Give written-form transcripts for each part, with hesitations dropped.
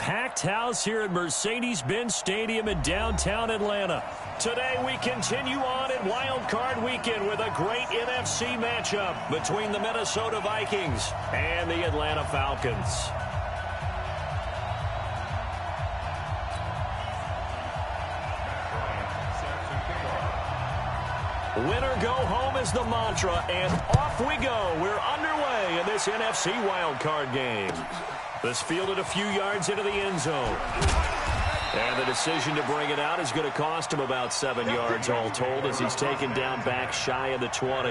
packed house here at Mercedes-Benz Stadium in downtown Atlanta. Today we continue on in Wild Card Weekend with a great NFC matchup between the Minnesota Vikings and the Atlanta Falcons. Winner go home is the mantra, and off we go. We're underway in this NFC wildcard game. This fielded a few yards into the end zone. And the decision to bring it out is going to cost him about 7 yards all told as he's taken down back shy of the 20.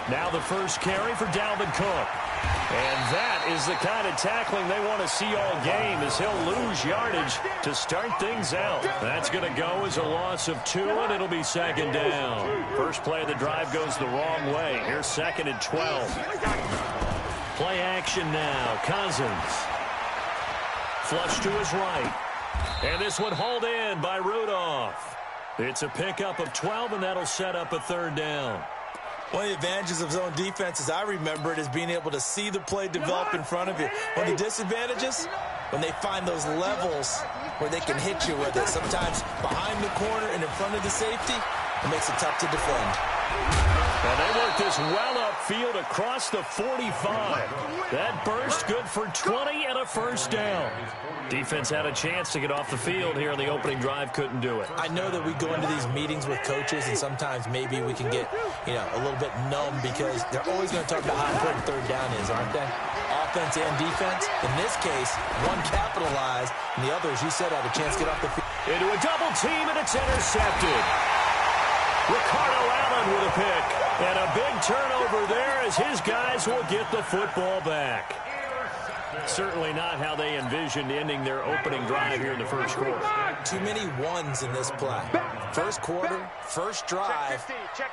Now the first carry for Dalvin Cook. And that is the kind of tackling they want to see all game as he'll lose yardage to start things out. That's going to go as a loss of 2, and it'll be second down. First play of the drive goes the wrong way. Here's 2nd and 12. Play action now. Cousins. Flush to his right. And this one hauled in by Rudolph. It's a pickup of 12, and that'll set up a 3rd down. One of the advantages of zone defense, as I remember it, is being able to see the play develop in front of you. One of the disadvantages, when they find those levels where they can hit you with it, sometimes behind the corner and in front of the safety, it makes it tough to defend. And they work this well upfield across the 45. That burst good for 20 and a 1st down. Defense had a chance to get off the field here in the opening drive, couldn't do it. I know that we go into these meetings with coaches, and sometimes maybe we can get, a little bit numb because they're always going to talk about how important 3rd down is, aren't they? Offense and defense. In this case, one capitalized, and the other, as you said, had a chance to get off the field. Into a double team, and it's intercepted. Ricardo Allen with a pick. And a big turnover there as his guys will get the football back. Certainly not how they envisioned ending their opening drive here in the first quarter. Too many ones in this play. First quarter, first drive,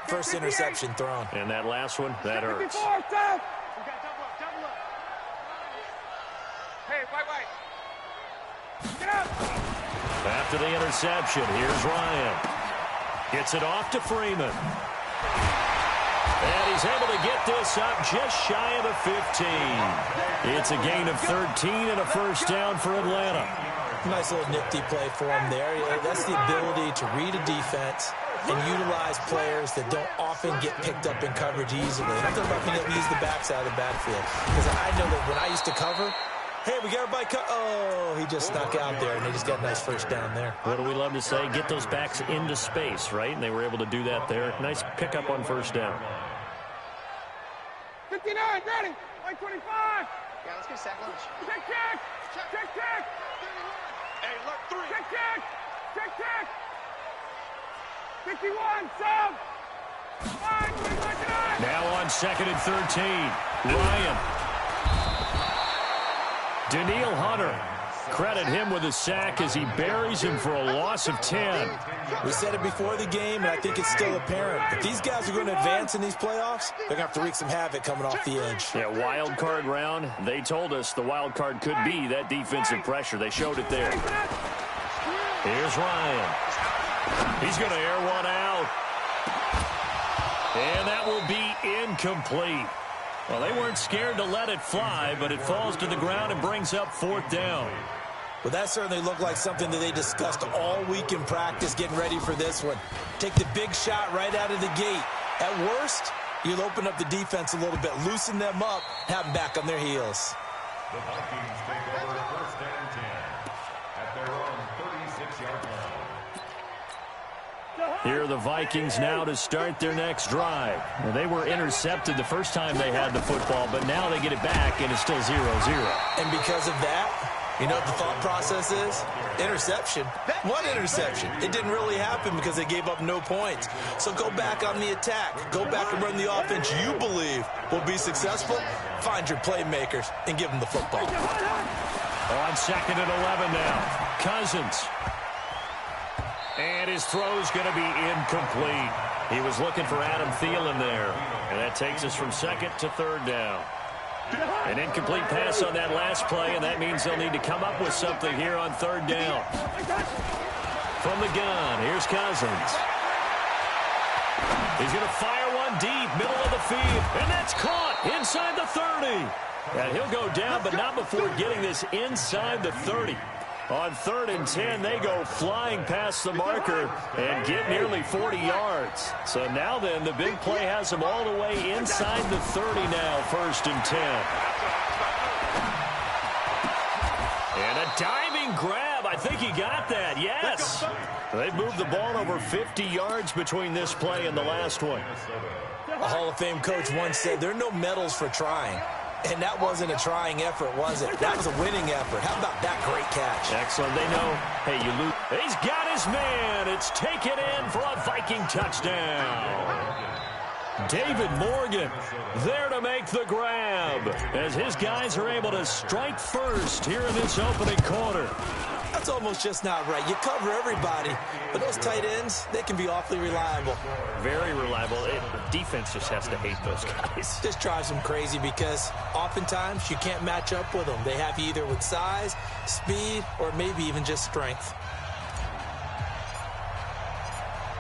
first interception thrown. And that last one, that hurts. After the interception, here's Ryan. Gets it off to Freeman. And he's able to get this up just shy of the 15. It's a gain of 13 and a 1st down for Atlanta. Nice little nifty play for him there. That's the ability to read a defense and utilize players that don't often get picked up in coverage easily. And I'm talking about being able to use the backside of the backfield. Because I know that when I used to cover, hey, we got everybody oh, he just snuck out there, and they just got a nice 1st down there. What do we love to say? Get those backs into space, right? And they were able to do that there. Nice pickup on 1st down. 59, ready, 125. Yeah, let's get sack lunch. Check, check. Check, check. Hey, look, 3. Check, check. Check, check. 51, sub. 5, now on 2nd and 13. Ryan. Daniil Hunter. Credit him with a sack as he buries him for a loss of 10. We said it before the game, and I think it's still apparent. If these guys are going to advance in these playoffs, they're going to have to wreak some havoc coming off the edge. Yeah, wild card round. They told us the wild card could be that defensive pressure. They showed it there. Here's Ryan. He's going to air one out. And that will be incomplete. Well, they weren't scared to let it fly, but it falls to the ground and brings up 4th down. Well, that certainly looked like something that they discussed all week in practice, getting ready for this one. Take the big shot right out of the gate. At worst, you'll open up the defense a little bit, loosen them up, have them back on their heels. The Vikings take over 1st and 10 at their own 36-yard line. Here are the Vikings now to start their next drive. Well, they were intercepted the first time they had the football, but now they get it back, and it's still 0-0. And because of that, you know what the thought process is? Interception. One interception. It didn't really happen because they gave up no points. So go back on the attack. Go back and run the offense you believe will be successful. Find your playmakers and give them the football. On 2nd and 11 now. Cousins. And his throw's going to be incomplete. He was looking for Adam Thielen there. And that takes us from 2nd to 3rd down. An incomplete pass on that last play, and that means they'll need to come up with something here on third down. From the gun, here's Cousins. He's going to fire one deep, middle of the field, and that's caught inside the 30. And he'll go down, but not before getting this inside the 30. On 3rd and 10, they go flying past the marker and get nearly 40 yards. So now then, the big play has them all the way inside the 30 now, 1st and 10. And a diving grab. I think he got that, yes. They've moved the ball over 50 yards between this play and the last one. A Hall of Fame coach once said there are no medals for trying. And that wasn't a trying effort, was it? That was a winning effort. How about that great catch? Excellent. They know, hey, you lose. He's got his man. It's taken in for a Viking touchdown. David Morgan there to make the grab as his guys are able to strike first here in this opening quarter. That's almost just not right. You cover everybody, but those tight ends, they can be awfully reliable. Very reliable. Defense just has to hate those guys. Just drives them crazy because oftentimes you can't match up with them. They have you either with size, speed, or maybe even just strength.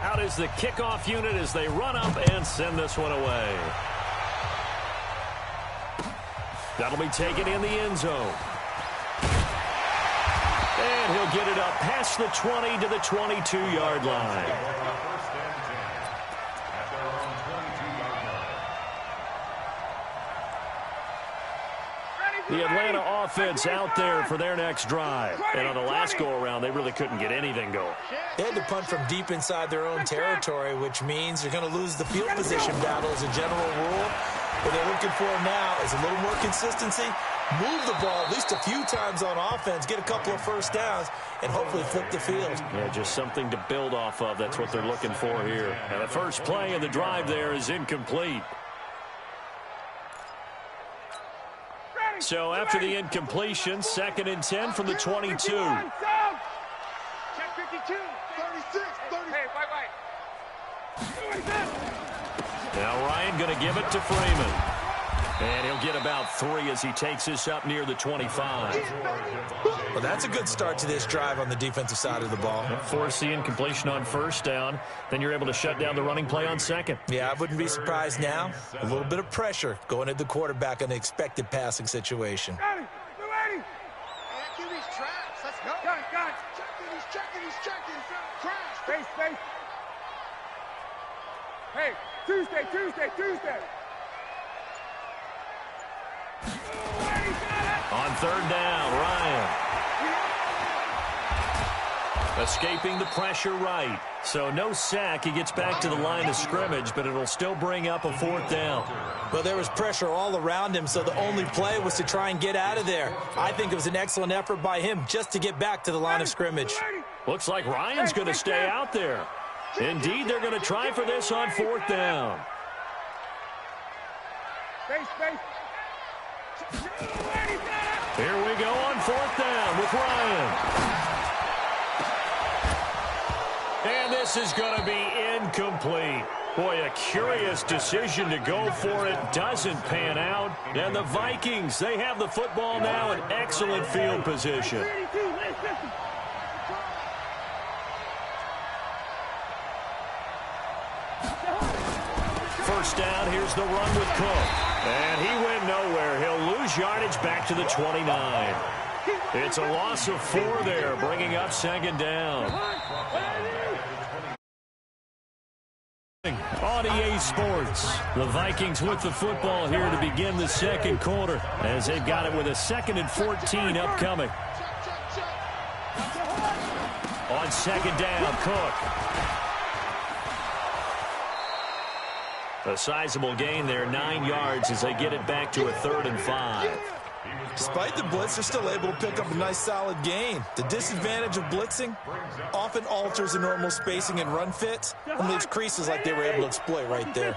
Out is the kickoff unit as they run up and send this one away. That'll be taken in the end zone. And he'll get it up past the 20 to the 22-yard line. The Atlanta offense out there for their next drive. And on the last go-around, they really couldn't get anything going. They had to punt from deep inside their own territory, which means you're going to lose the field position battle as a general rule. What they're looking for now is a little more consistency, move the ball at least a few times on offense, get a couple of first downs, and hopefully flip the field. Yeah, just something to build off of. That's what they're looking for here. And the first play of the drive there is incomplete. So after the incompletion, 2nd and 10 from the 22. Check 52, 36, 30. Hey, wait. Now Ryan going to give it to Freeman. And he'll get about 3 as he takes this up near the 25. Well, that's a good start to this drive on the defensive side of the ball. Force the incompletion on 1st down. Then you're able to shut down the running play on 2nd. Yeah, I wouldn't be surprised now. A little bit of pressure going at the quarterback in an expected passing situation. Got it. Let's go. Got it. He's checking. Crash. Space. Hey, Tuesday. On 3rd down, Ryan. Escaping the pressure right. So no sack. He gets back to the line of scrimmage, but it'll still bring up a 4th down. Well, there was pressure all around him, so the only play was to try and get out of there. I think it was an excellent effort by him just to get back to the line of scrimmage. Looks like Ryan's going to stay out there. Indeed, they're going to try for this on 4th down. Space. Here we go on 4th down with Ryan. And this is going to be incomplete. Boy, a curious decision to go for it. Doesn't pan out. And the Vikings, they have the football now in excellent field position. First down, here's the run with Cook. And he went nowhere. He'll lose yardage back to the 29. It's a loss of 4 there, bringing up 2nd down. On EA Sports, the Vikings with the football here to begin the 2nd quarter as they've got it with a 2nd and 14 upcoming. On 2nd down, Cook. A sizable gain there, 9 yards as they get it back to a 3rd and 5. Despite the blitz, they're still able to pick up a nice solid gain. The disadvantage of blitzing often alters the normal spacing and run fits and leaves creases like they were able to exploit right there.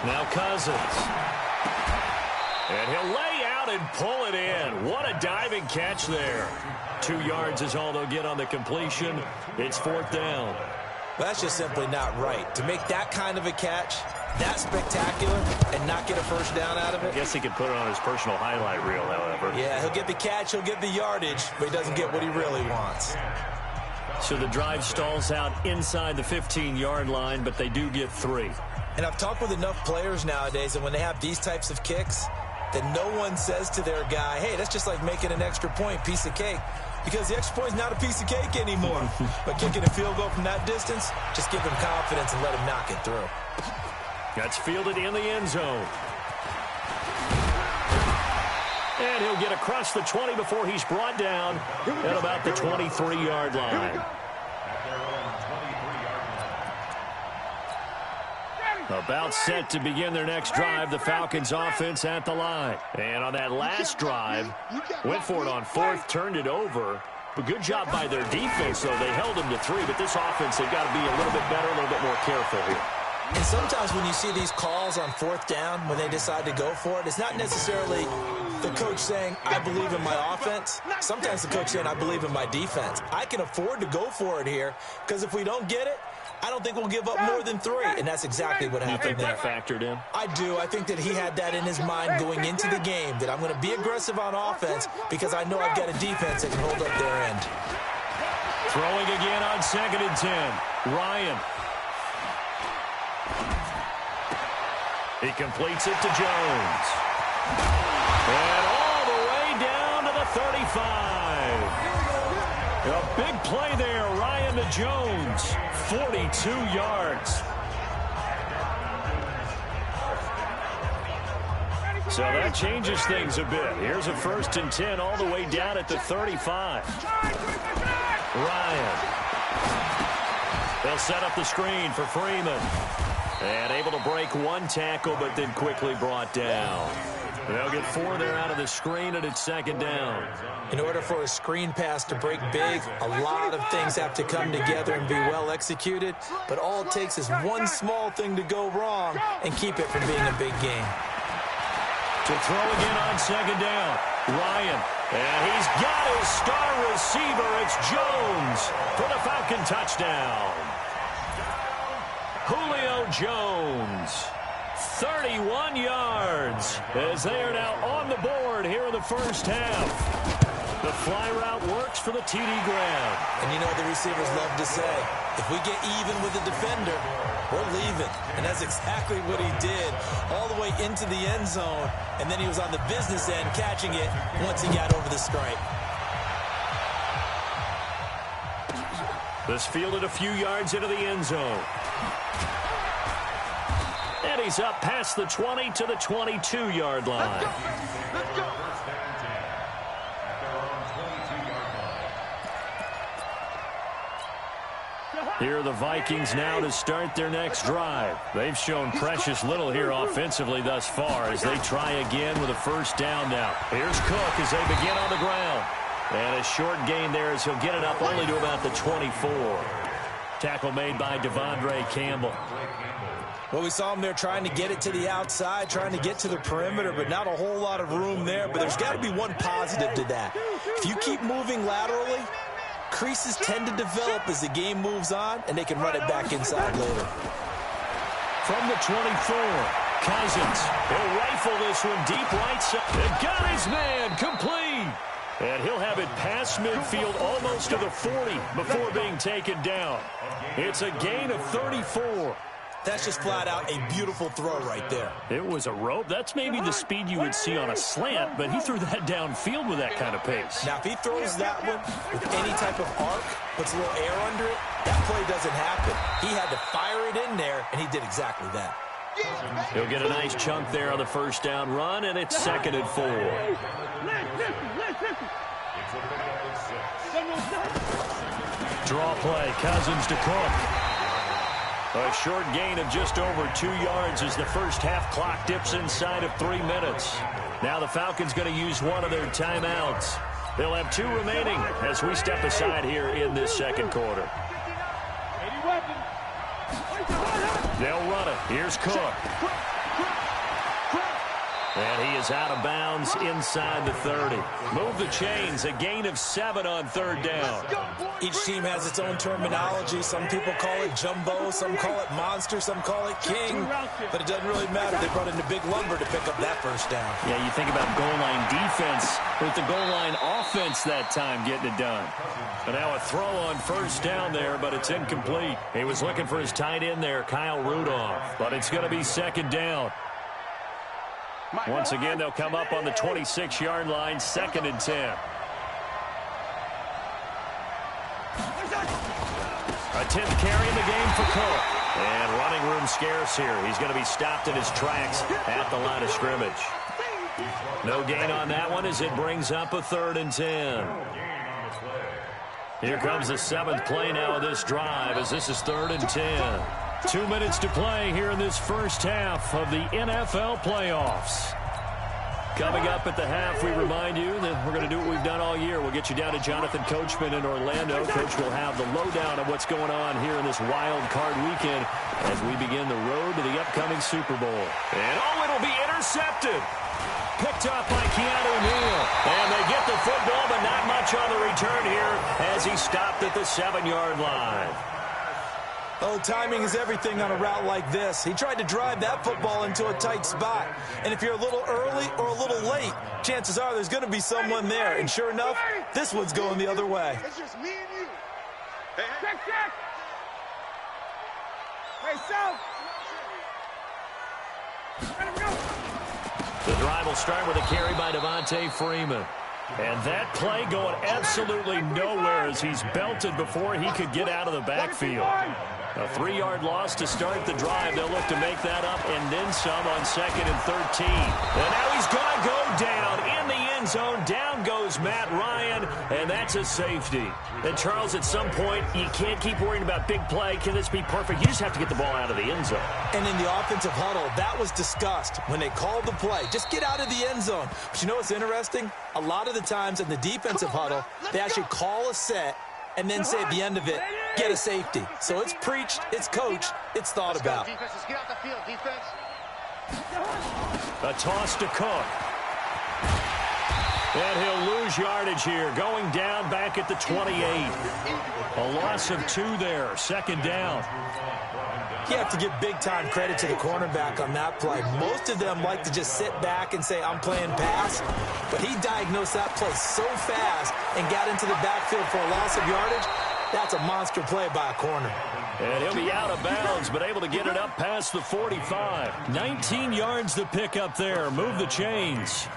Now Cousins. And he'll lay out and pull it in. What a diving catch there. 2 yards is all they'll get on the completion. It's 4th down. That's just simply not right. To make that kind of a catch, that spectacular and not get a first down out of it? I guess he could put it on his personal highlight reel, however. Yeah, he'll get the catch, he'll get the yardage, but he doesn't get what he really wants. So the drive stalls out inside the 15-yard line, but they do get 3. And I've talked with enough players nowadays, and when they have these types of kicks, that no one says to their guy, hey, that's just like making an extra point, piece of cake. Because the extra point is not a piece of cake anymore. But kicking a field goal from that distance, just give him confidence and let him knock it through. That's fielded in the end zone. And he'll get across the 20 before he's brought down at about the 23-yard line. About set to begin their next drive, the Falcons offense at the line. And on that last drive, went for it on 4th, turned it over. But good job by their defense, though. They held them to 3, but this offense, they've got to be a little bit better, a little bit more careful here. And sometimes when you see these calls on 4th down, when they decide to go for it, it's not necessarily the coach saying, I believe in my offense. Sometimes the coach saying, I believe in my defense. I can afford to go for it here, because if we don't get it, I don't think we'll give up more than 3, and that's exactly what happened there. You think that factored in? I do. I think that he had that in his mind going into the game, that I'm going to be aggressive on offense because I know I've got a defense that can hold up their end. Throwing again on 2nd and 10. Ryan. He completes it to Jones. And all the way down to the 35. A big play there, Ryan to Jones. 42 yards. So that changes things a bit. Here's a 1st and 10 all the way down at the 35. Ryan. They'll set up the screen for Freeman. And able to break 1 tackle, but then quickly brought down. They'll get 4 there out of the screen, and it's 2nd down. In order for a screen pass to break big, a lot of things have to come together and be well executed. But all it takes is one small thing to go wrong and keep it from being a big game. To throw again on 2nd down. Ryan. And he's got his star receiver. It's Jones for the Falcon touchdown. Julio Jones, 31 yards, as they are now on the board here in the first half. The fly route works for the TD grab. And you know the receivers love to say, if we get even with the defender, we're leaving. And that's exactly what he did, all the way into the end zone. And then he was on the business end catching it once he got over the stripe. This fielded a few yards into the end zone. And he's up past the 20 to the 22-yard line. Let's go. Here are the Vikings now to start their next drive. They've shown precious little here offensively thus far as they try again with a 1st down now. Here's Cook as they begin on the ground. And a short gain there as he'll get it up only to about the 24. Tackle made by Devondre Campbell. Well, we saw him there trying to get it to the outside, trying to get to the perimeter, but not a whole lot of room there. But there's got to be one positive to that. If you keep moving laterally, creases tend to develop as the game moves on, and they can run it back inside later. From the 24, Cousins. He'll rifle this one deep right side. They've got his man complete. And he'll have it past midfield almost to the 40 before being taken down. It's a gain of 34. That's just flat out a beautiful throw right there. It was a rope. That's maybe the speed you would see on a slant, but he threw that downfield with that kind of pace. Now, if he throws that one with any type of arc, puts a little air under it, that play doesn't happen. He had to fire it in there, and he did exactly that. He'll get a nice chunk there on the 1st down run, and it's 2nd and 4. Draw play, Cousins to Cook. A short gain of just over 2 yards as the first half clock dips inside of 3 minutes. Now the Falcons going to use one of their timeouts. They'll have 2 remaining as we step aside here in this 2nd quarter. They'll run it. Here's Cook. And he is out of bounds inside the 30. Move the chains, a gain of 7 on 3rd down. Each team has its own terminology. Some people call it jumbo, some call it monster, some call it king. But it doesn't really matter. They brought in the big lumber to pick up that 1st down. Yeah, you think about goal line defense with the goal line offense that time getting it done. And now a throw on 1st down there, but it's incomplete. He was looking for his tight end there, Kyle Rudolph. But it's going to be 2nd down. Once again, they'll come up on the 26-yard line, 2nd and 10. A 10th carry in the game for Cook. And running room scarce here. He's going to be stopped in his tracks at the line of scrimmage. No gain on that one as it brings up a 3rd and 10. Here comes the 7th play now of this drive as this is 3rd and 10. 2 minutes to play here in this first half of the NFL playoffs. Coming up at the half, we remind you that we're going to do what we've done all year. We'll get you down to Jonathan Coachman in Orlando. Coach will have the lowdown of what's going on here in this wild card weekend as we begin the road to the upcoming Super Bowl. And, it'll be intercepted. Picked up by Keanu Neal. And they get the football, but not much on the return here as he stopped at the 7-yard line. Oh, timing is everything on a route like this. He tried to drive that football into a tight spot. And if you're a little early or a little late, chances are there's going to be someone there. And sure enough, this one's going the other way. It's just me and you. Hey, check. Hey, South. Let him go. The drive will start with a carry by Devontae Freeman. And that play going absolutely nowhere as he's belted before he could get out of the backfield. A 3-yard loss to start the drive. They'll look to make that up and then some on 2nd and 13. And now he's going to go down in the end zone. Down goes Matt Ryan, and that's a safety. And, Charles, at some point, you can't keep worrying about big play. Can this be perfect? You just have to get the ball out of the end zone. And in the offensive huddle, that was discussed when they called the play. Just get out of the end zone. But you know what's interesting? A lot of the times in the defensive huddle, they actually call a set and then say at the end of it, get a safety. So it's preached, it's coached, it's thought about. Defense, get out the field, defense. A toss to Cook. And he'll lose yardage here, going down back at the 28. A loss of 2 there, 2nd down. You have to give big-time credit to the cornerback on that play. Most of them like to just sit back and say, I'm playing pass. But he diagnosed that play so fast and got into the backfield for a loss of yardage. That's a monster play by a corner. And he'll be out of bounds, but able to get it up past the 45. 19 yards to pick up there. Move the chains.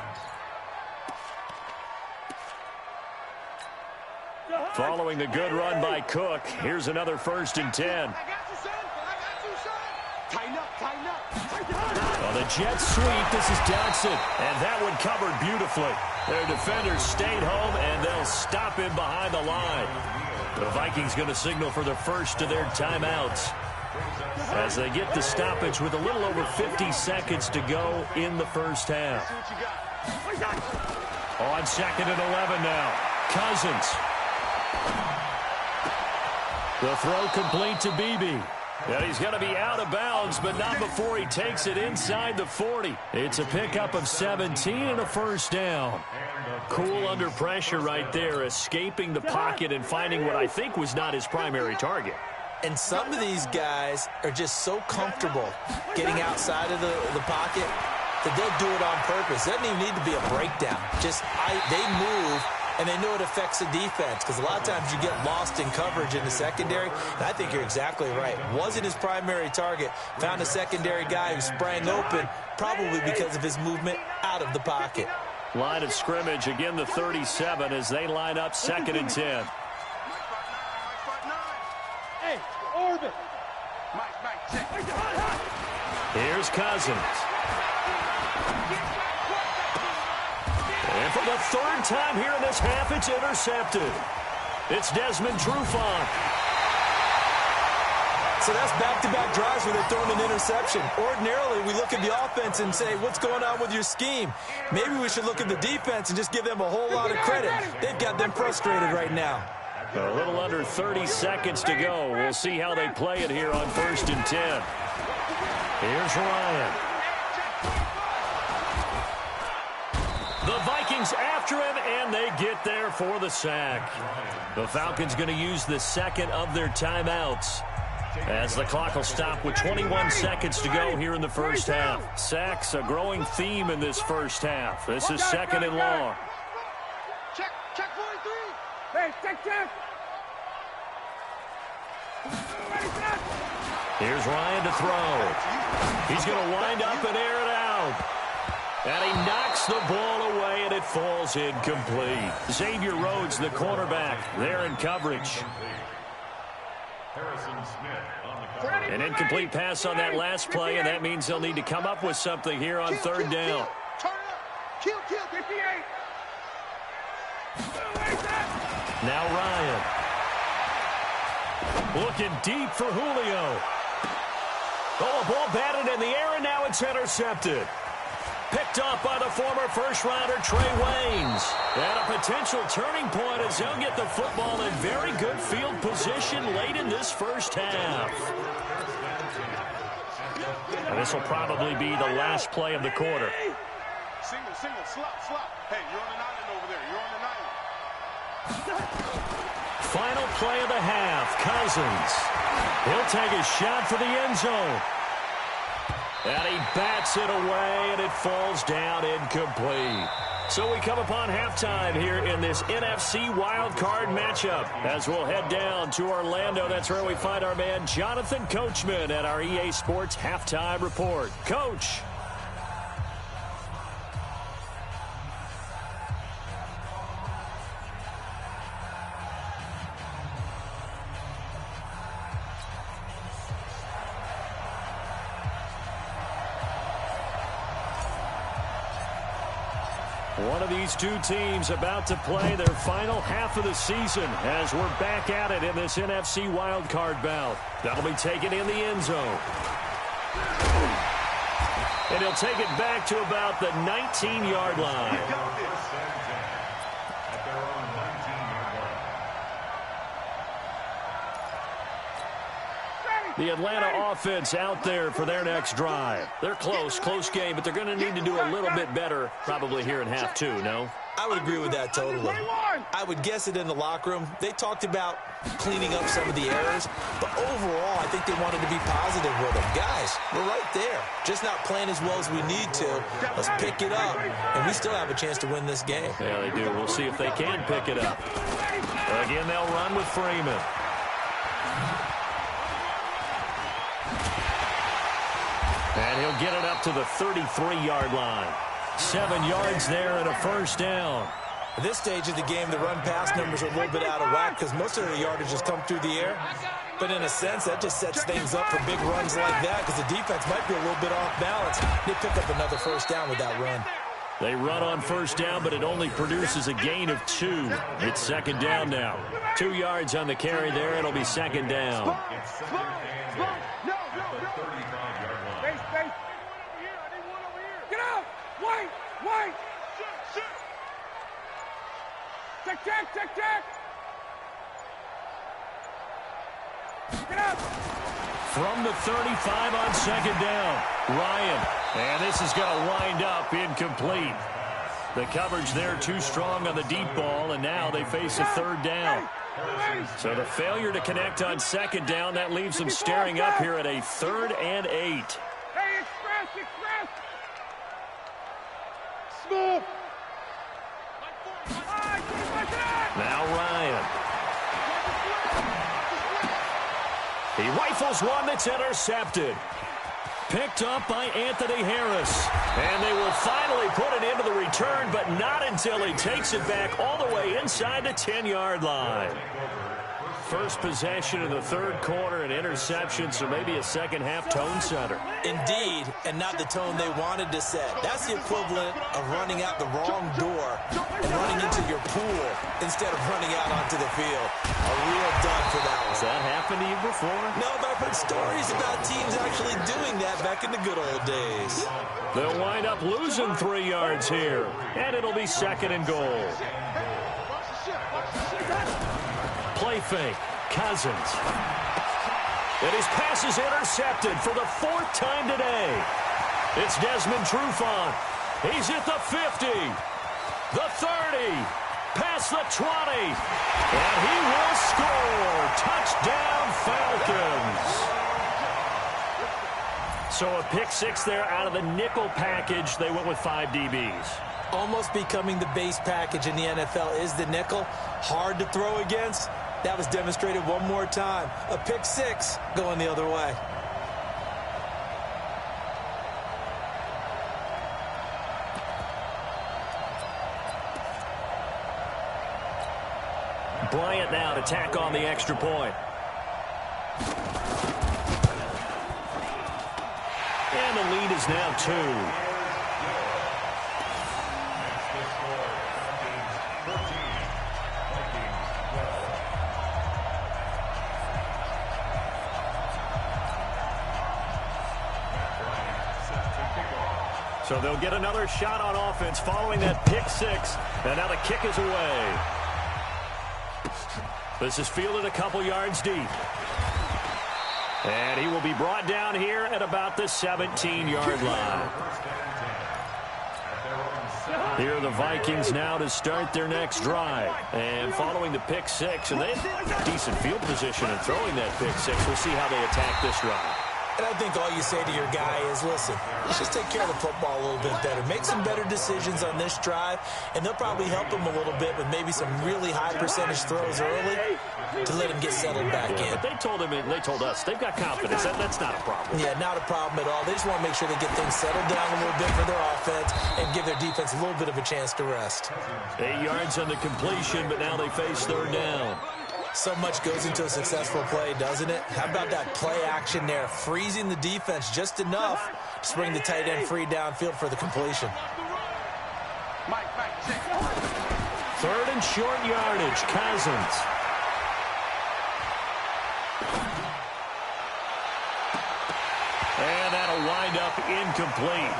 Following the good run by Cook, here's another 1st and 10. On the jet sweep, this is Dotson, and that one covered beautifully. Their defenders stayed home, and they'll stop him behind the line. The Vikings going to signal for the first of their timeouts as they get the stoppage with a little over 50 seconds to go in the first half. On 2nd and 11 now, Cousins. The throw complete to Beebe. And he's going to be out of bounds, but not before he takes it inside the 40. It's a pickup of 17 and a 1st down. Cool under pressure right there, escaping the pocket and finding what I think was not his primary target. And some of these guys are just so comfortable getting outside of the pocket that they'll do it on purpose. It doesn't even need to be a breakdown. They move, and they know it affects the defense because a lot of times you get lost in coverage in the secondary. And I think you're exactly right. Wasn't his primary target. Found a secondary guy who sprang open, probably because of his movement out of the pocket. Line of scrimmage, again the 37 as they line up 2nd and 10. Hey, orbit. Here's Cousins. And for the 3rd time here in this half, it's intercepted. It's Desmond Trufant. So that's back-to-back drives where they're throwing an interception. Ordinarily, we look at the offense and say, what's going on with your scheme? Maybe we should look at the defense and just give them a whole lot of credit. They've got them frustrated right now. A little under 30 seconds to go. We'll see how they play it here on 1st and 10. Here's Ryan. The Vikings after him, and they get there for the sack. The Falcons going to use the second of their timeouts, as the clock will stop with 21 seconds to go here in the first half. Sacks, a growing theme in this first half. This is second and long. Check 43. Hey, check. Here's Ryan to throw. He's going to wind up and air it out. And he knocks the ball away, and it falls incomplete. Xavier Rhodes, the cornerback, there in coverage. An incomplete pass on that last play, and that means they'll need to come up with something here on third down. Kill, 58. Now Ryan. Looking deep for Julio. Oh, a ball batted in the air, and now it's intercepted. Picked off by the former first-rounder Trey Waynes. And a potential turning point as they'll get the football in very good field position late in this first half. And this will probably be the last play of the quarter. Single, slot. Hey, you're on an island over there. You're on an island. Final play of the half, Cousins. He'll take a shot for the end zone. And he bats it away, and it falls down incomplete. So we come upon halftime here in this NFC wildcard matchup. As we'll head down to Orlando, that's where we find our man Jonathan Coachman at our EA Sports Halftime Report. Coach. One of these two teams about to play their final half of the season as we're back at it in this NFC wildcard bout. That'll be taken in the end zone. And he'll take it back to about the 19-yard line. The Atlanta offense out there for their next drive. They're close game, but they're going to need to do a little bit better probably here in half two, no? I would agree with that totally. I would guess it in the locker room. They talked about cleaning up some of the errors, but overall, I think they wanted to be positive with them. Guys, we're right there. Just not playing as well as we need to. Let's pick it up, and we still have a chance to win this game. Yeah, they do. We'll see if they can pick it up. Again, they'll run with Freeman. And he'll get it up to the 33-yard line. 7 yards there and a first down. At this stage of the game, the run-pass numbers are a little bit out of whack because most of the yardage has come through the air. But in a sense, that just sets things up for big runs like that because the defense might be a little bit off balance. They pick up another first down with that run. They run on first down, but it only produces a gain of 2. It's second down now. 2 yards on the carry there. It'll be second down. White! Check! Get up! From the 35 on second down, Ryan. And this is going to wind up incomplete. The coverage there too strong on the deep ball, and now they face a third down. So the failure to connect on second down, that leaves them staring up here at a 3rd and 8. Hey, express! Smooth! Now Ryan. He rifles one that's intercepted. Picked up by Anthony Harris. And they will finally put it into the return, but not until he takes it back all the way inside the 10-yard line. First possession in the third quarter, an interception, so maybe a second-half tone setter. Indeed, and not the tone they wanted to set. That's the equivalent of running out the wrong door and running into your pool instead of running out onto the field. A real dud for that one. Has that happened to you before? No, but I've heard stories about teams actually doing that back in the good old days. They'll wind up losing 3 yards here, and it'll be second and goal. Play fake, Cousins. And his pass is intercepted for the 4th time today. It's Desmond Trufant. He's at the 50. The 30. Past the 20. And he will score. Touchdown, Falcons. So a pick six there out of the nickel package. They went with 5 DBs. Almost becoming the base package in the NFL is the nickel. Hard to throw against. That was demonstrated one more time. A pick six going the other way. Bryant now to tack on the extra point. And the lead is now 2. So they'll get another shot on offense following that pick six. And now the kick is away. This is fielded a couple yards deep. And he will be brought down here at about the 17-yard line. Here are the Vikings now to start their next drive. And following the pick six, and they have decent field position in throwing that pick six. We'll see how they attack this drive. And I think all you say to your guy is, listen, let's just take care of the football a little bit better. Make some better decisions on this drive, and they'll probably help him a little bit with maybe some really high percentage throws early to let him get settled back in. But they told him, and they told us, they've got confidence. That's not a problem. Yeah, not a problem at all. They just want to make sure they get things settled down a little bit for their offense and give their defense a little bit of a chance to rest. 8 yards on the completion, but now they face third down. So much goes into a successful play, doesn't it? How about that play action there, freezing the defense just enough to bring the tight end free downfield for the completion. Third and short yardage, Cousins. And that'll wind up incomplete.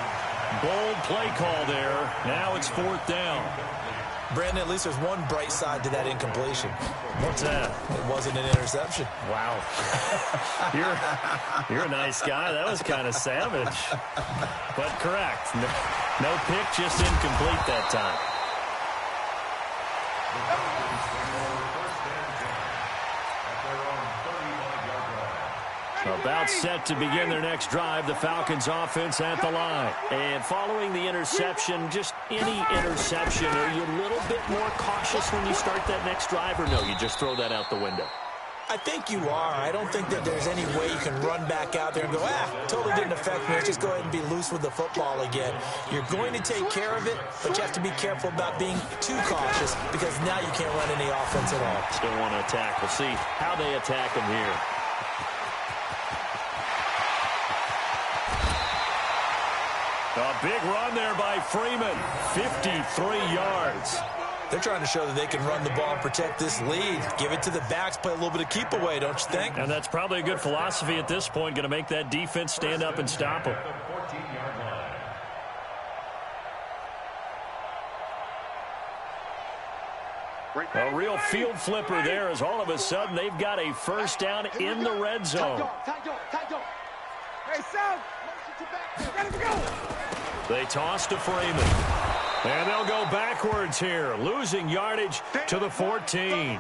Bold play call there. Now it's fourth down. Brandon, at least there's one bright side to that incompletion. What's that? It wasn't an interception. Wow. You're a nice guy. That was kind of savage. But correct. No pick, just incomplete that time. About set to begin their next drive, the Falcons offense at the line. And following the interception, just any interception, are you a little bit more cautious when you start that next drive, or no, you just throw that out the window? I think you are. I don't think that there's any way you can run back out there and go, totally didn't affect me. Let's just go ahead and be loose with the football again. You're going to take care of it, but you have to be careful about being too cautious because now you can't run any offense at all. Still want to attack. We'll see how they attack them here. A big run there by Freeman, 53 yards. They're trying to show that they can run the ball and protect this lead. Give it to the backs, play a little bit of keep away, don't you think? And that's probably a good philosophy at this point, going to make that defense stand up and stop them. A real field flipper there as all of a sudden they've got a first down in the red zone. Hey, Sam! Gotta go! They toss to Freeman. And they'll go backwards here, losing yardage to the 14.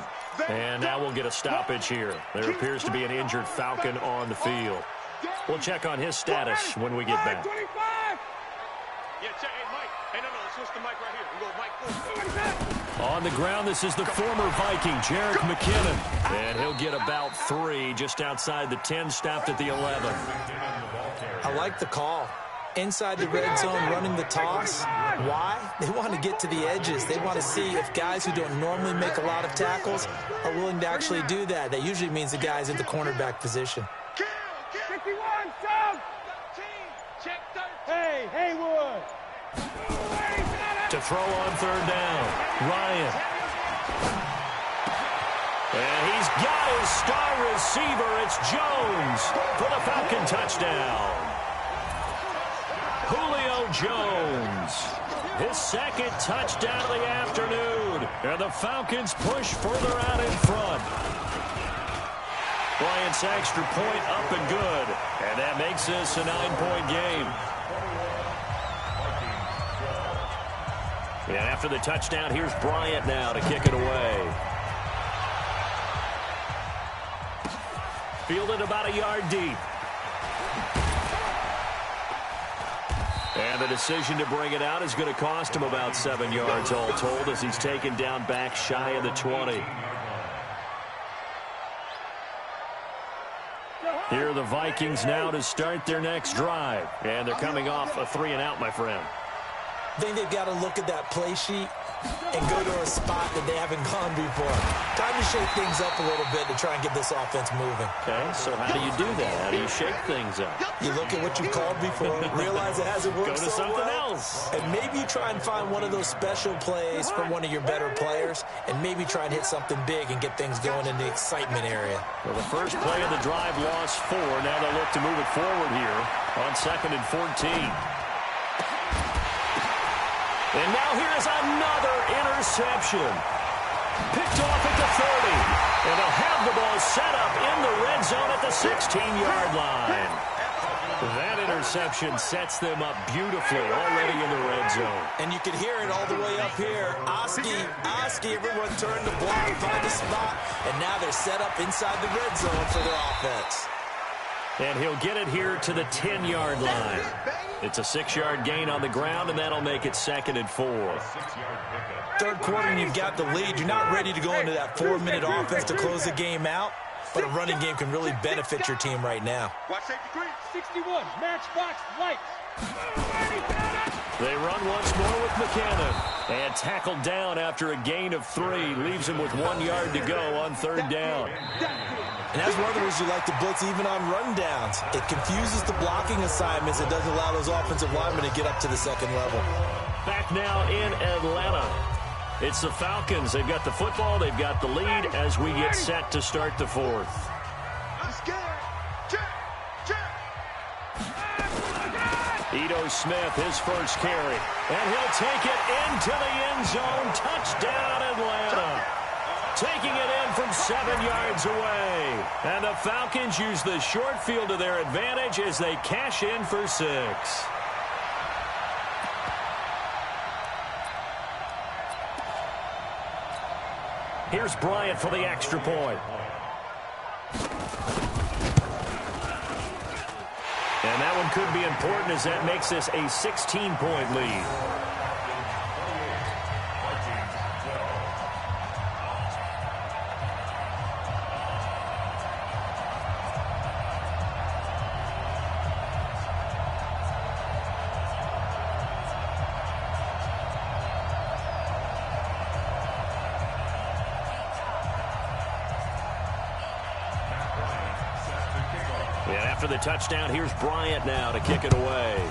And now we'll get a stoppage here. There appears to be an injured Falcon on the field. We'll check on his status when we get back. Yeah, check. Hey, Mike. Hey, no, switch the mic right here. We go Mike first. On the ground, this is the former Viking, Jerick McKinnon. And he'll get about 3 just outside the 10, stopped at the 11. I like the call. Inside the red zone, running the toss. Why? They want to get to the edges. They want to see if guys who don't normally make a lot of tackles are willing to actually do that. That usually means the guy's in the cornerback position. 51, Sam! Hey, Haywood! To throw on third down, Ryan. And he's got his star receiver. It's Jones for the Falcon touchdown. Julio Jones, his second touchdown of the afternoon. And the Falcons push further out in front. Bryant's extra point up and good. And that makes this a 9-point game. And after the touchdown, here's Bryant now to kick it away. Fielded about a yard deep. And the decision to bring it out is going to cost him about 7 yards all told as he's taken down back shy of the 20. Here are the Vikings now to start their next drive. And they're coming off a 3-and-out, my friend. I think they've got to look at that play sheet and go to a spot that they haven't gone before. Time to shake things up a little bit to try and get this offense moving. Okay, so how do you do that? How do you shake things up? You look at what you've called before, realize it hasn't worked Go to so something well, else. and maybe you try and find one of those special plays from one of your better players, and maybe try and hit something big and get things going in the excitement area. Well, the first play of the drive lost 4. Now they'll look to move it forward here on 2nd and 14. And now here's another interception. Picked off at the 30. And they'll have the ball set up in the red zone at the 16-yard line. That interception sets them up beautifully already in the red zone. And you can hear it all the way up here. Oski, everyone turned the block, find a spot, and now they're set up inside the red zone for their offense. And he'll get it here to the 10-yard line. It's a 6-yard gain on the ground, and that'll make it 2nd and 4. Third quarter, and you've got the lead. You're not ready to go into that 4-minute offense to close the game out, but a running game can really benefit your team right now. Watch safety green. 61, matchbox, lights. They run once more with McKinnon. And tackled down after a gain of 3. Leaves him with 1 yard to go on 3rd down. And that's one of the reasons you like to blitz even on rundowns. It confuses the blocking assignments. It doesn't allow those offensive linemen to get up to the 2nd level. Back now in Atlanta. It's the Falcons. They've got the football. They've got the lead as we get set to start the 4th. I'm scared. Check. Ito Smith, his first carry. And he'll take it into the end zone. Touchdown, Atlanta. Taking it in from 7 yards away. And the Falcons use the short field to their advantage as they cash in for 6. Here's Bryant for the extra point. And that one could be important as that makes this a 16-point lead. And after the touchdown, here's Bryant now to kick it away.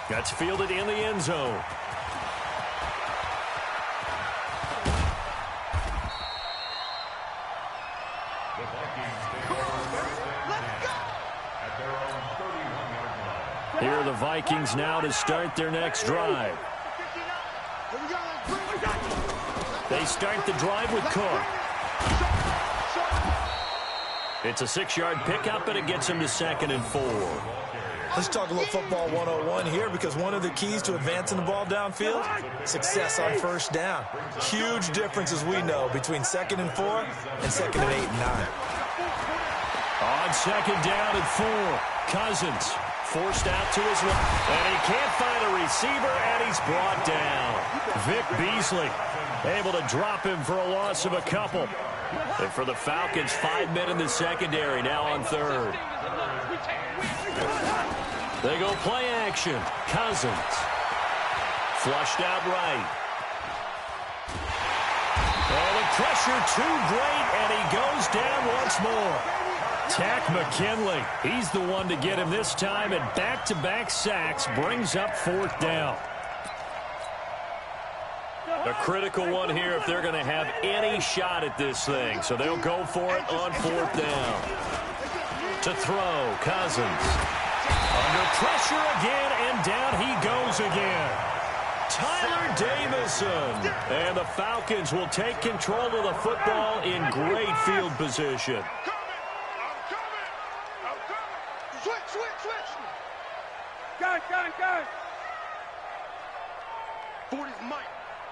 That's fielded in the end zone. Here are the Vikings now to start their next drive. They start the drive with Cook. It's a 6-yard pickup, and it gets him to 2nd and 4. Let's talk a little football 101 here, because one of the keys to advancing the ball downfield, success on 1st down. Huge difference, as we know, between 2nd and 4 and 2nd and 8 and 9. On 2nd down and 4, Cousins forced out to his left, and he can't find a receiver, and he's brought down. Vic Beasley able to drop him for a loss of a couple. And for the Falcons, 5 men in the secondary now on 3rd. They go play action. Cousins. Flushed out right. Oh, the pressure too great, and he goes down once more. Tack McKinley. He's the one to get him this time, and back-to-back sacks brings up 4th down. A critical one here if they're going to have any shot at this thing. So they'll go for it on 4th down. To throw, Cousins. Under pressure again, and down he goes again. Tyler Davison. And the Falcons will take control of the football in great field position. Switch. Got Got it. 40's Mike.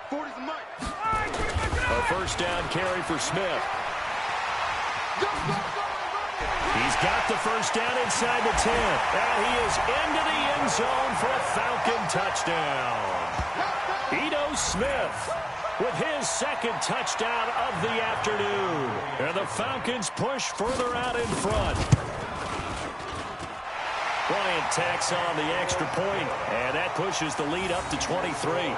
40's Mike. A first down carry for Smith. He's got the first down inside the 10. And he is into the end zone for a Falcon touchdown. Ito Smith with his second touchdown of the afternoon. And the Falcons push further out in front. Bryant tacks on the extra point, and that pushes the lead up to 23.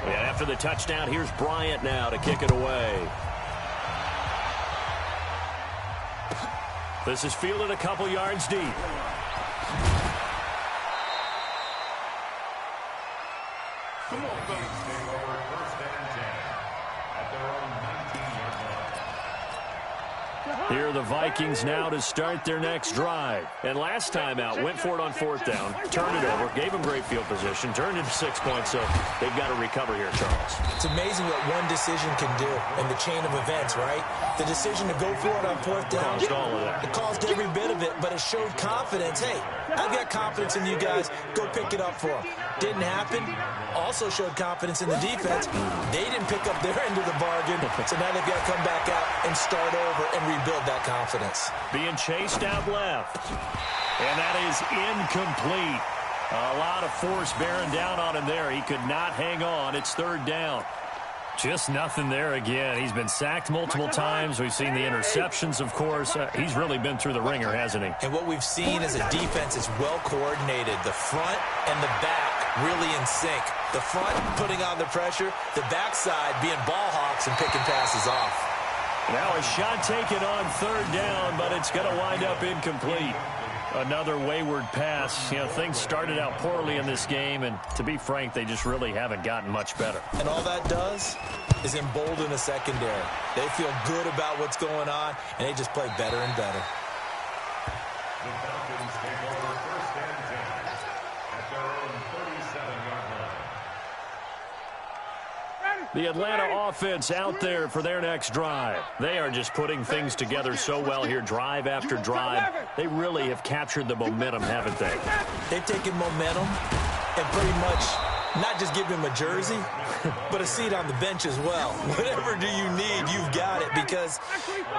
And after the touchdown, here's Bryant now to kick it away. This is fielded a couple yards deep. Come on, fellas. Take over first and 10 at their own 19-yard line. Here are the Vikings now to start their next drive. And last time out, went for it on fourth down, turned it over, gave them great field position, turned into 6 points, so they've got to recover here, Charles. It's amazing what one decision can do in the chain of events, right? The decision to go for it on fourth down. Caused all of that. It caused every bit of it, but it showed confidence. Hey, I've got confidence in you guys. Go pick it up for them. Didn't happen. Also showed confidence in the defense. They didn't pick up their end of the bargain, so now they've got to come back out and start over and rebuild that confidence. Being chased out left. And that is incomplete. A lot of force bearing down on him there. He could not hang on. It's third down. Just nothing there again. He's been sacked multiple times. We've seen the interceptions, of course. He's really been through the ringer, hasn't he? And what we've seen is a defense is well coordinated. The front and the back really in sync. The front putting on the pressure, the backside being ball hawks and picking passes off. Now a shot taken on third down, but it's going to wind up incomplete. Another wayward pass. You know, things started out poorly in this game, and to be frank, they just really haven't gotten much better. And all that does is embolden the secondary. They feel good about what's going on, and they just play better and better. The Falcons take over first and 10 at their own 37-yard line. The Atlanta offense out there for their next drive. They are just putting things together so well here, drive after drive. They really have captured the momentum, haven't they? They've taken momentum and pretty much not just given him a jersey, but a seat on the bench as well. Whatever do you need, you've got it, because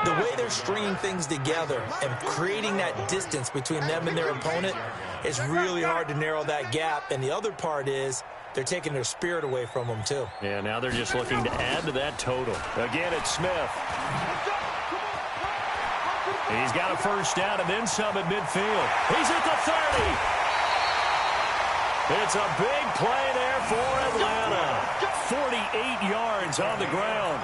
the way they're stringing things together and creating that distance between them and their opponent is really hard to narrow that gap. And the other part is they're taking their spirit away from them, too. Yeah, now they're just looking to add to that total. Again, it's Smith. He's got a first down and then some at midfield. He's at the 30. It's a big play there for Atlanta. 48 yards on the ground.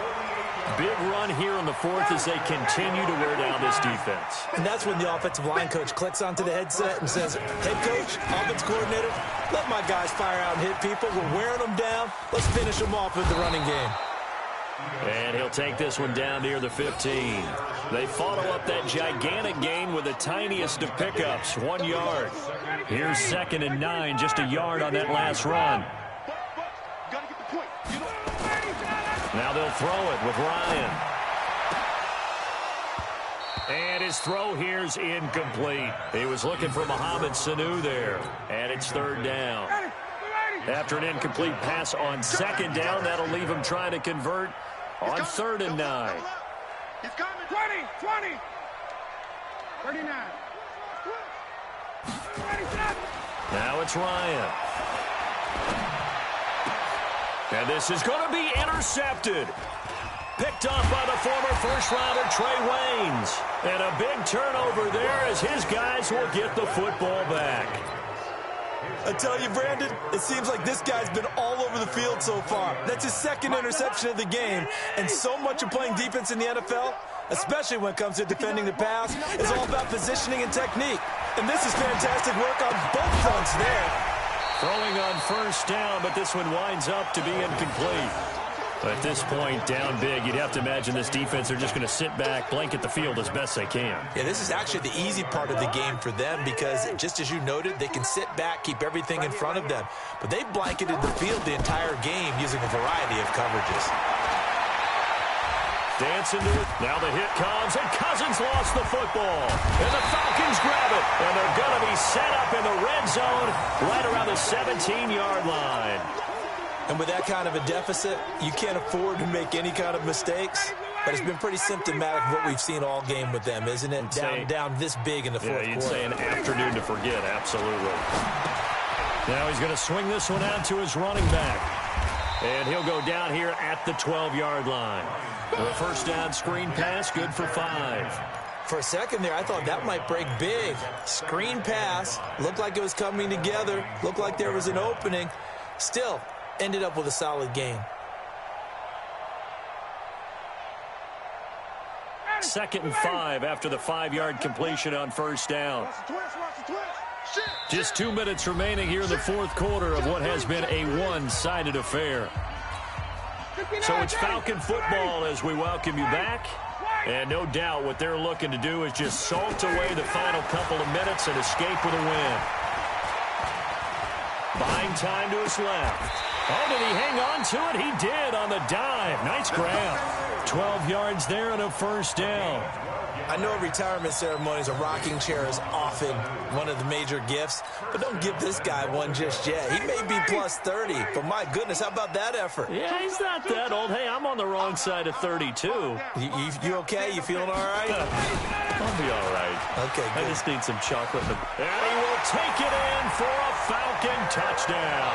Big run here in the fourth as they continue to wear down this defense. And that's when the offensive line coach clicks onto the headset and says, head coach, offense coordinator, let my guys fire out and hit people. We're wearing them down. Let's finish them off with the running game. And he'll take this one down near the 15. They follow up that gigantic gain with the tiniest of pickups, 1 yard. Here's 2nd and 9, just a yard on that last run. Now they'll throw it with Ryan. And his throw here's incomplete. He was looking for Mohamed Sanu there. And it's third down. After an incomplete pass on 2nd down, that'll leave him trying to convert on 3rd and 9. He's coming. 20. 39. Now it's Ryan. And this is going to be intercepted. Picked off by the former first-rounder Trey Waynes. And a big turnover there as his guys will get the football back. I tell you, Brandon, it seems like this guy's been all over the field so far. That's his 2nd interception of the game. And so much of playing defense in the NFL, especially when it comes to defending the pass, is all about positioning and technique. And this is fantastic work on both fronts there. Throwing on first down, but this one winds up to be incomplete. At this point, down big, you'd have to imagine this defense are just going to sit back, blanket the field as best they can. Yeah, this is actually the easy part of the game for them because, just as you noted, they can sit back, keep everything in front of them. But they've blanketed the field the entire game using a variety of coverages. Dancing to it. Now the hit comes, and Cousins lost the football. And the Falcons grab it. And they're going to be set up in the red zone right around the 17-yard line. And with that kind of a deficit, you can't afford to make any kind of mistakes. But it's been pretty symptomatic of what we've seen all game with them, isn't it? Down this big in the fourth quarter. You'd say an afternoon to forget, absolutely. Now he's going to swing this one out to his running back. And he'll go down here at the 12-yard line. The first down screen pass, good for 5. For a second there, I thought that might break big. Screen pass, looked like it was coming together, looked like there was an opening. Still, ended up with a solid gain. 2nd and 5 after the 5-yard completion on first down. Just 2 minutes remaining here in the fourth quarter of what has been a one-sided affair. So it's Falcon football as we welcome you back. And no doubt what they're looking to do is just salt away the final couple of minutes and escape with a win. Buying time to his left. Oh, did he hang on to it? He did on the dive. Nice grab. 12 yards there and a first down. I know retirement ceremonies, a rocking chair is often one of the major gifts, but don't give this guy one just yet. He may be plus 30, but my goodness, how about that effort? Yeah, he's not that old. Hey, I'm on the wrong side of 32. You okay? You feeling all right? I'll be all right. Okay, good. I just need some chocolate. And he will take it in for a Falcon touchdown.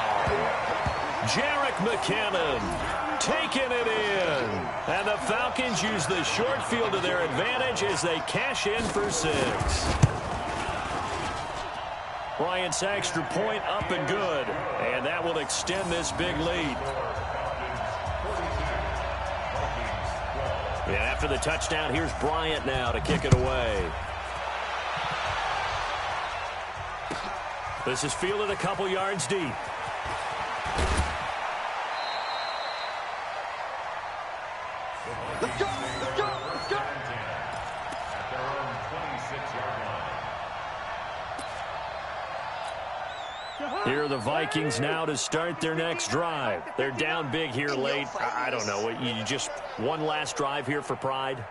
Jerick McKinnon taking it in. And the Falcons use the short field to their advantage as they cash in for 6. Bryant's extra point up and good. And that will extend this big lead. And after the touchdown, here's Bryant now to kick it away. This is fielded a couple yards deep. Let's go, let's go, let's go. At their own 26-yard line. Here are the Vikings now to start their next drive. They're down big here late. I don't know. You just one last drive here for pride?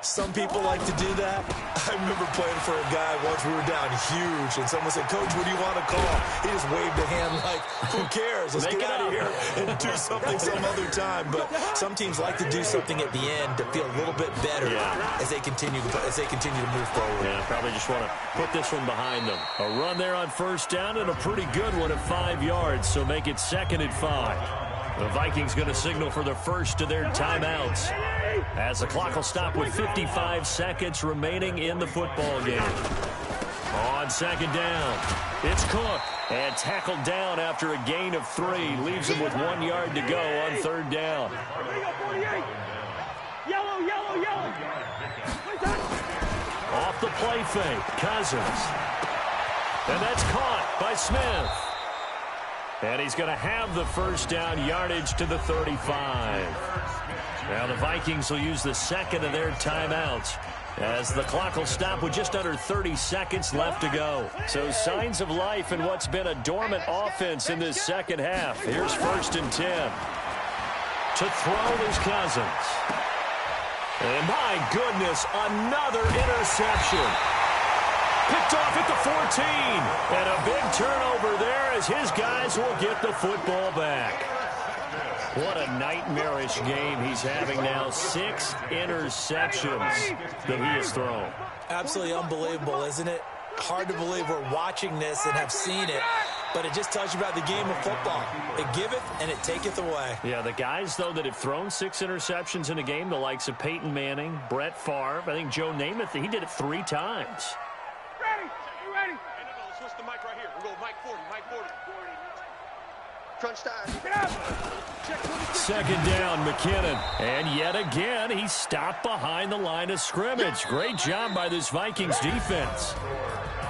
Some people like to do that. I remember playing for a guy once we were down huge, and someone said, "Coach, what do you want to call?" He just waved a hand like, "Who cares? Let's get out of here and do something some other time." But some teams like to do something at the end to feel a little bit better as they continue to move forward. Yeah, probably just want to put this one behind them. A run there on first down and a pretty good one at 5 yards, so make it 2nd and 5. The Vikings going to signal for the first of their timeouts as the clock will stop with 55 seconds remaining in the football game. On second down, it's Cook, and tackled down after a gain of 3. Leaves him with 1 yard to go on third down. Yellow, yellow, yellow. Off the play fake, Cousins. And that's caught by Smith. And he's going to have the first down yardage to the 35. Now the Vikings will use the second of their timeouts as the clock will stop with just under 30 seconds left to go. So signs of life in what's been a dormant offense in this second half. Here's 1st and 10. To throw is Cousins. And my goodness, another interception. Picked off at the 14. And a big turnover there as his guys will get the football back. What a nightmarish game he's having now. 6 interceptions that he has thrown. Absolutely unbelievable, isn't it? Hard to believe we're watching this and have seen it, but it just tells you about the game of football. It giveth and it taketh away. Yeah, the guys, though, that have thrown 6 interceptions in a game, the likes of Peyton Manning, Brett Favre, I think Joe Namath, he did it 3 times. Ready? You ready? Hey, no, let's switch the mic right here. We'll go mic 40, mic 40. Crunch time. Get up. Second down, McKinnon. And yet again, he stopped behind the line of scrimmage. Great job by this Vikings defense.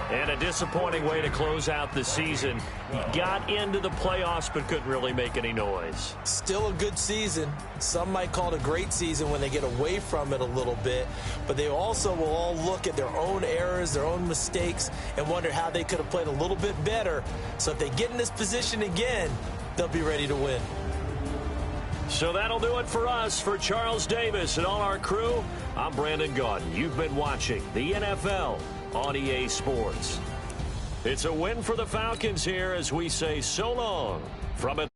And a disappointing way to close out the season. He got into the playoffs but couldn't really make any noise. Still a good season. Some might call it a great season when they get away from it a little bit. But they also will all look at their own errors, their own mistakes, and wonder how they could have played a little bit better. So if they get in this position again, they'll be ready to win. So that'll do it for us. For Charles Davis and all our crew, I'm Brandon Gaudin. You've been watching the NFL on EA Sports. It's a win for the Falcons here as we say so long from Atlanta.